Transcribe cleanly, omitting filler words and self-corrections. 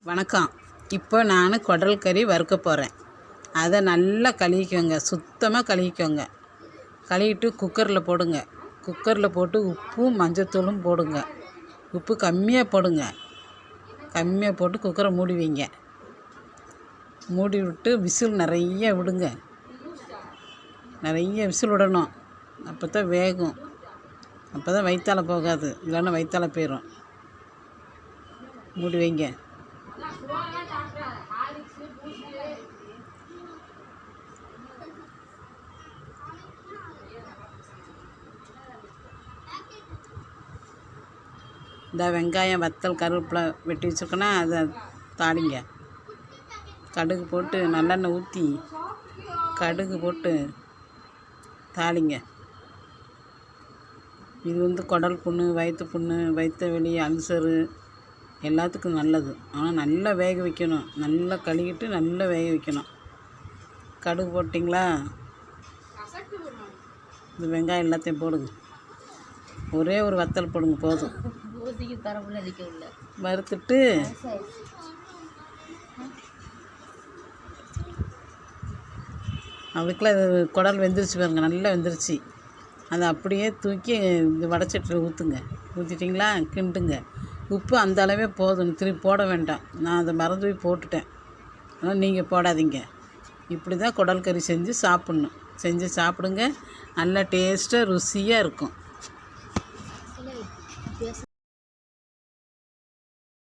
வணக்கம். இப்போ நான் குடல் கறி வறுக்க போகிறேன். அதை நல்லா கழுவிக்கோங்க, சுத்தமாக கழுவிக்கோங்க. கழுவிட்டு குக்கரில் போடுங்க. குக்கரில் போட்டு உப்பும் மஞ்சத்தூளும் போடுங்க. உப்பு கம்மியாக போடுங்க. கம்மியாக போட்டு குக்கரை மூடி வைங்க. மூடி விட்டு விசில் நிறைய விடுங்க. நிறைய விசில் விடணும். அப்போ தான் வேகும். அப்போ தான் வயிற்றால போகாது, இல்லைன்னா வயிற்றால போயிடும். மூடி வைங்க. இந்த வெங்காயம், வத்தல், கருவேப்பிலை வெட்டி வச்சுருக்கோன்னா அதை தாளிங்க. கடுகு போட்டு நல்லெண்ணெய் ஊற்றி கடுகு போட்டு தாளிங்க. இது குடல் புண்ணு, வயிற்று புண்ணு, வயிற்று வலி, அல்சரு எல்லாத்துக்கும் நல்லது. ஆனால் நல்லா வேக வைக்கணும். நல்லா கழுவிட்டு நல்லா வேக வைக்கணும். கடுகு போட்டிங்களா, இந்த வெங்காயம் எல்லாத்தையும் போடுங்க. ஒரே ஒரு வத்தல் போடுங்க போதும். வறுத்துட்டு அதுக்குள்ளே குடல் வெந்துருச்சு பாருங்க, நல்லா வெந்துருச்சு. அதை அப்படியே தூக்கி இந்த வடச்சட்டியில் ஊற்றுங்க. ஊற்றிட்டிங்களா, கிண்டுங்க. உப்பு அந்த அளவே போதும், திருப்பி போட வேண்டாம். நான் அதை மறந்து போய் போட்டுட்டேன். ஆனால் நீங்கள் போடாதீங்க. இப்படி தான் குடல் கறி செஞ்சு சாப்பிட்ணும். செஞ்சு சாப்பிடுங்க. நல்லா டேஸ்ட்டாக ருசியாக இருக்கும்.